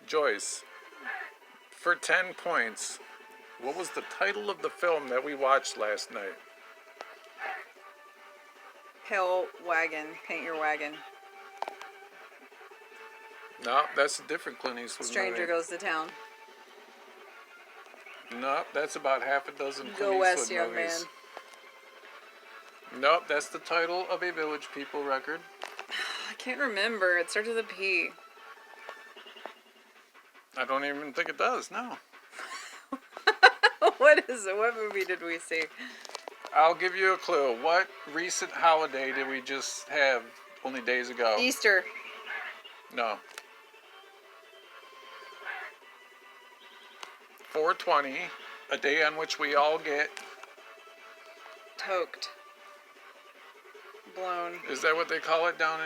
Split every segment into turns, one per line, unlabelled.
Joyce, for 10 points, what was the title of the film that we watched last night?
Hell Wagon. Paint Your Wagon.
No, that's a different Clint Eastwood
Stranger
movie.
Goes to Town.
No, that's about half a dozen Clint
Go West,
Eastwood
young man.
movies. Nope, that's the title of a Village People record.
I can't remember. It starts with a P.
I don't even think it does, no.
What is it? What movie did we see?
I'll give you a clue. What recent holiday did we just have only days ago?
Easter.
No. 4/20, a day on which we all get...
Toked. Blown.
Is that what they call it down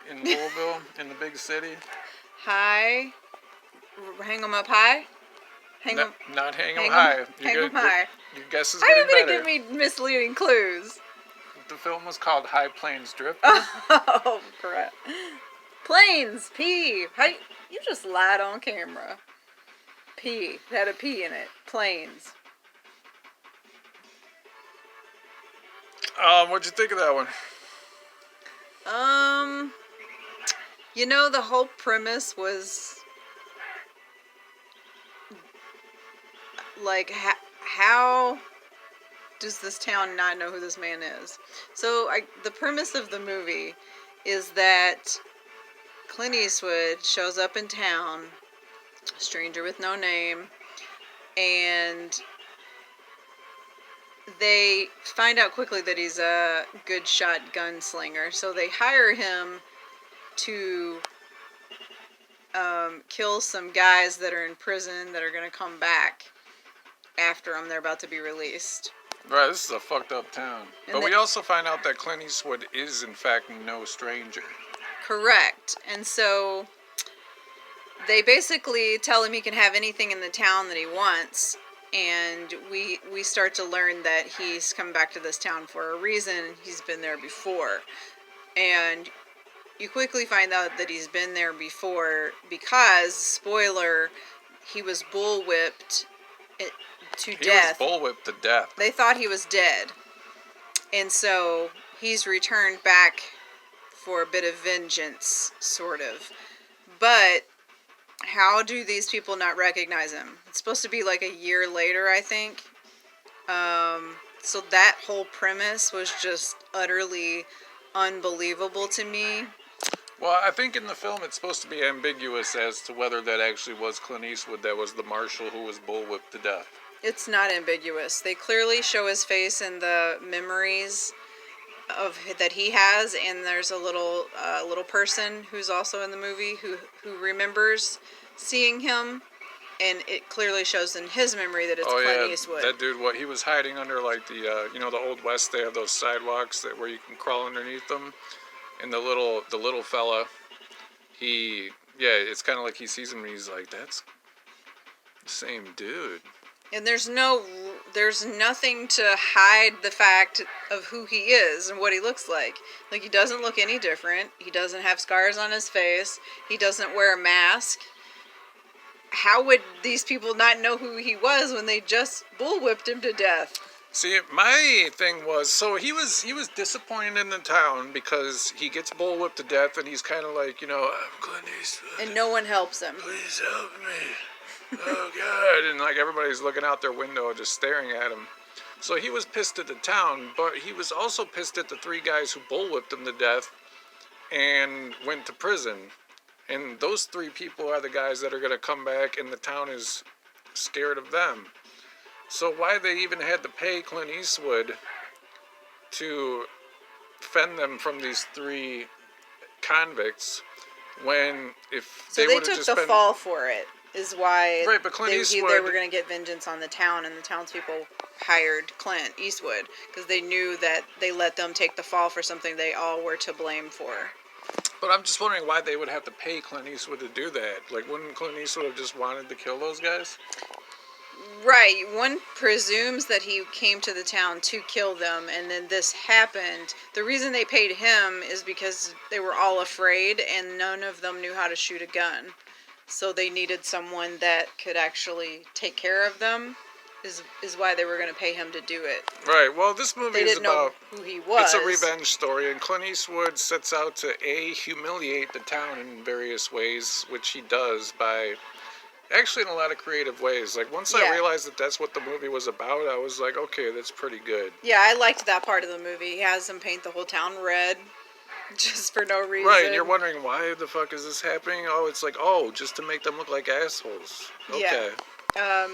in Louisville, in the big city?
High. Hang 'em up high?
Not hang 'em high.
Hang 'em high.
Your guess is
How
getting
are you
better.
going to give me misleading clues?
The film was called High Plains Drift.
Oh, crap. Planes. P. You just lied on camera. P. It had a P in it. Planes.
What'd you think of that one?
The whole premise was like, how does this town not know who this man is? So the premise of the movie is that Clint Eastwood shows up in town, a stranger with no name, and they find out quickly that he's a good shot gunslinger. So they hire him to kill some guys that are in prison that are going to come back after them. They're about to be released.
Right, this is a fucked up town. But we also find out that Clint Eastwood is, in fact, no stranger.
Correct. And so they basically tell him he can have anything in the town that he wants. And we start to learn that he's come back to this town for a reason. He's been there before. And you quickly find out that he's been there before because, spoiler, he was bullwhipped to death.
He was bullwhipped to death.
They thought he was dead. And so he's returned back for a bit of vengeance, sort of. But how do these people not recognize him? It's supposed to be like a year later, I think. So that whole premise was just utterly unbelievable to me.
Well, I think in the film it's supposed to be ambiguous as to whether that actually was Clint Eastwood that was the marshal who was bullwhipped to death.
It's not ambiguous. They clearly show his face in the memories that he has, and there's a little person who's also in the movie who remembers seeing him, and it clearly shows in his memory that it's Clint Eastwood.
That dude, he was hiding under like the the Old West. They have those sidewalks where you can crawl underneath them, and the little fella, it's kind of like he sees him and he's like, that's the same dude.
And there's nothing to hide the fact of who he is and what he looks like. Like, he doesn't look any different. He doesn't have scars on his face. He doesn't wear a mask. How would these people not know who he was when they just bullwhipped him to death?
See, my thing was, so he was disappointed in the town because he gets bullwhipped to death, and he's kind of like, I'm Clint Eastwood.
And no one helps him.
Please help me. Oh, God. And, like, everybody's looking out their window just staring at him. So he was pissed at the town, but he was also pissed at the three guys who bullwhipped him to death and went to prison. And those three people are the guys that are going to come back, and the town is scared of them. So why they even had to pay Clint Eastwood to fend them from these three convicts when if
they would have just took the fall for it. Is why
right, but Clint Eastwood,
they were going to get vengeance on the town, and the townspeople hired Clint Eastwood because they knew that they let them take the fall for something they all were to blame for.
But I'm just wondering why they would have to pay Clint Eastwood to do that. Like, wouldn't Clint Eastwood have just wanted to kill those guys?
Right. One presumes that he came to the town to kill them, and then this happened. The reason they paid him is because they were all afraid, and none of them knew how to shoot a gun. so they needed someone that could actually take care of them. Is why they were going to pay him to do it.
Right. Well, this movie
They
is
didn't know
about.
who he was.
It's a revenge story, and Clint Eastwood sets out to humiliate the town in various ways, which he does by actually in a lot of creative ways. Like once I
Yeah.
realized that that's what the movie was about, I was like, okay, that's pretty good.
Yeah, I liked that part of the movie. He has them paint the whole town red, just for no reason.
Right, and you're wondering why the fuck is this happening? Oh, it's like, oh, just to make them look like assholes. Okay.
Yeah.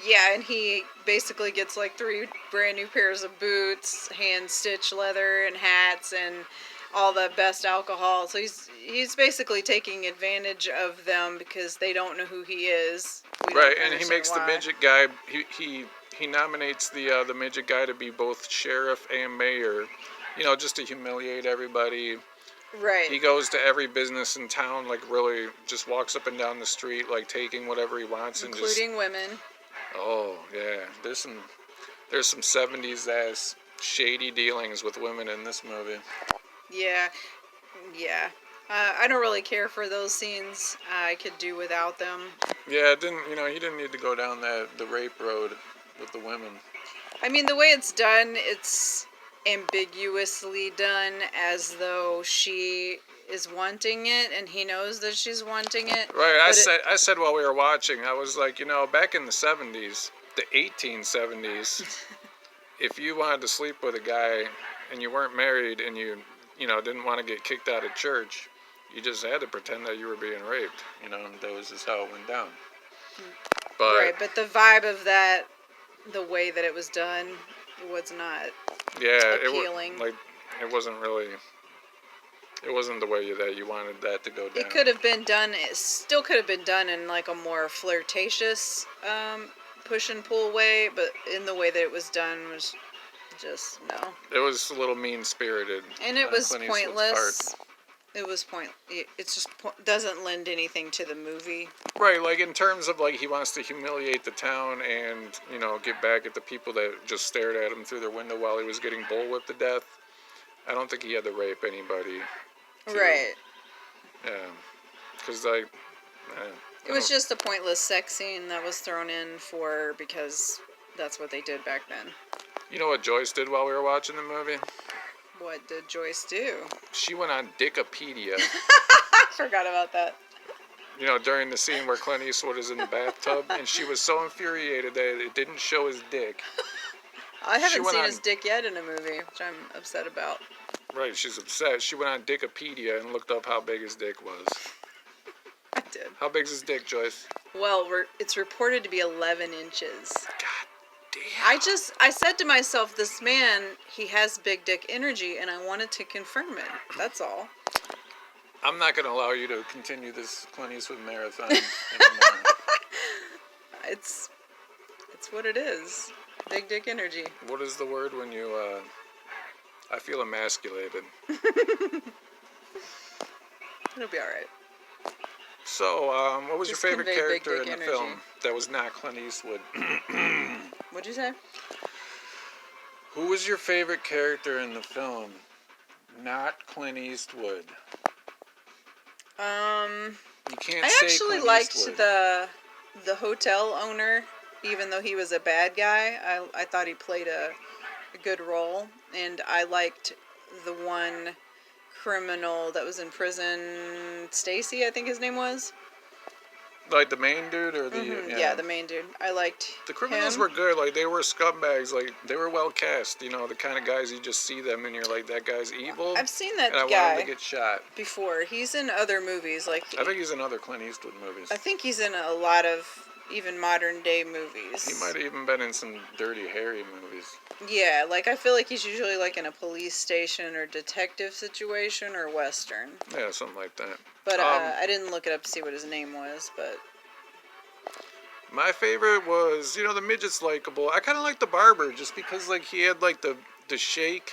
Yeah, and he basically gets like 3 brand new pairs of boots, hand stitched leather, and hats, and all the best alcohol. So he's basically taking advantage of them because they don't know who he is.
Right, and he makes the midget guy. He nominates the midget guy to be both sheriff and mayor. You know, just to humiliate everybody.
Right.
He goes to every business in town, like really just walks up and down the street, like taking whatever he wants,
including women.
Oh yeah, there's some 70s ass shady dealings with women in this movie.
Yeah, yeah. I don't really care for those scenes. I could do without them.
Yeah, he didn't need to go down the rape road with the women.
I mean, the way it's done, it's ambiguously done, as though she is wanting it and he knows that she's wanting it.
Right, I said while we were watching, I was like, back in the 70s, the 1870s, if you wanted to sleep with a guy and you weren't married and you didn't want to get kicked out of church, you just had to pretend that you were being raped. That was just how it went down. But,
right, but the vibe of that, the way that it was done, was not appealing.
It wasn't the way that you wanted that to go down.
It could have been done. It still could have been done in like a more flirtatious push and pull way, but in the way that it was done was just no.
It was a little mean spirited,
and it was
Clint Eastwood's
pointless. It was It's just doesn't lend anything to the movie.
Right, like in terms of like he wants to humiliate the town and get back at the people that just stared at him through their window while he was getting bullwhipped to death. I don't think he had to rape anybody.
Right.
Yeah, because it
was just a pointless sex scene that was thrown in because that's what they did back then.
You know what Joyce did while we were watching the movie?
What did Joyce do?
She went on Dickopedia.
I forgot about that.
During the scene where Clint Eastwood is in the bathtub, and she was so infuriated that it didn't show his dick.
I haven't seen his dick yet in a movie, which I'm upset about.
Right, she's upset. She went on Dickopedia and looked up how big his dick was.
I did.
How big's his dick, Joyce?
Well, it's reported to be 11 inches.
God damn.
I said to myself, this man, he has big dick energy, and I wanted to confirm it. That's all.
I'm not going to allow you to continue this Clint Eastwood marathon anymore.
It's what it is. Big dick energy.
What is the word when you, I feel emasculated.
It'll be alright.
So, what was
Just
your favorite
convey big
character
dick
in the
energy.
film that was not Clint Eastwood?
What'd you say?
Who was your favorite character in the film? Not Clint Eastwood. You can't
I
say
actually
Clint
liked
Eastwood.
the hotel owner, even though he was a bad guy. I thought he played a good role, and I liked the one criminal that was in prison, Stacy, I think his name was.
Like the main dude or the...
Mm-hmm. Yeah, the main dude. I liked
The criminals
him.
were good. Like, they were scumbags. Like, they were well cast. The kind of guys you just see them and you're like, that guy's evil.
I've seen that
and I want
guy
him to get shot.
before. He's in other movies.
I think he's in other Clint Eastwood movies.
I think he's in a lot of even modern day movies.
He might have even been in some Dirty Harry movies.
Yeah, I feel like he's usually in a police station or detective situation or western.
Yeah, something like that.
But I didn't look it up to see what his name was, but...
My favorite was, the midget's likable. I kind of like the barber just because, he had, the shake.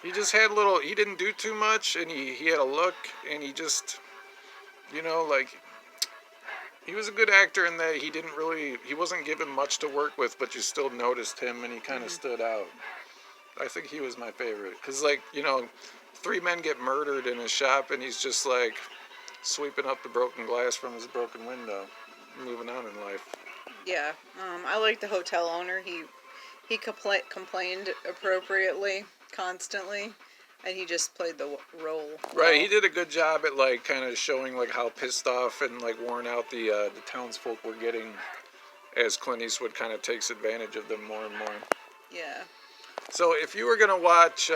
He just had he didn't do too much, and he had a look, and he just, he was a good actor in that he wasn't given much to work with, but you still noticed him, and he kind of stood out. I think he was my favorite. Because, 3 men get murdered in his shop, and he's just like, sweeping up the broken glass from his broken window, moving on in life.
Yeah, I like the hotel owner. He complained appropriately, constantly, and he just played the role well.
Right, he did a good job at like kind of showing like how pissed off and like worn out the townsfolk were getting, as Clint Eastwood kind of takes advantage of them more and more.
Yeah.
So if you were gonna watch,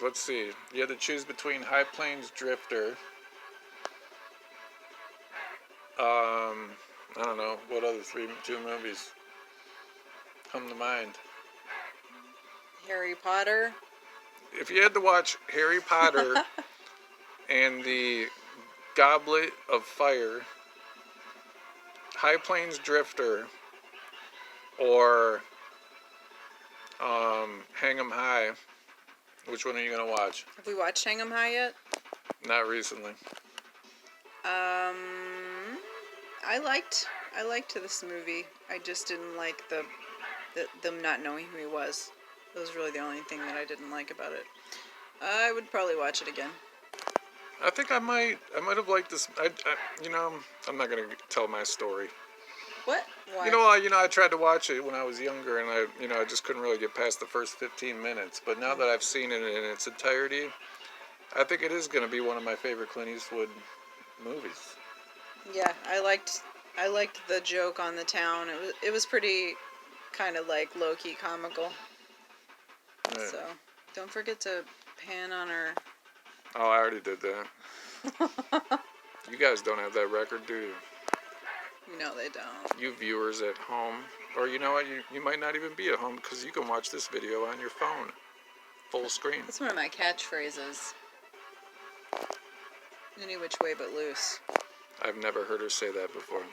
let's see, you had to choose between High Plains Drifter. I don't know what other two movies come to mind.
Harry Potter.
If you had to watch Harry Potter and the Goblet of Fire, High Plains Drifter, or Hang 'em High, which one are you gonna watch?
Have we watched Hang 'em High yet?
Not recently.
I liked this movie. I just didn't like them not knowing who he was. That was really the only thing that I didn't like about it. I would probably watch it again.
I think I might have liked this. I'm not gonna tell my story.
What? Why?
I tried to watch it when I was younger, and I just couldn't really get past the first 15 minutes. But now that I've seen it in its entirety, I think it is gonna be one of my favorite Clint Eastwood movies.
Yeah, I liked the joke on the town. It was pretty kind of like low key comical.
Yeah.
So don't forget to pan on her.
Oh, I already did that. You guys don't have that record, do you?
No, they don't.
You viewers at home, or you know what? You might not even be at home because you can watch this video on your phone, full screen.
That's one of my catchphrases. Any which way but loose.
I've never heard her say that before.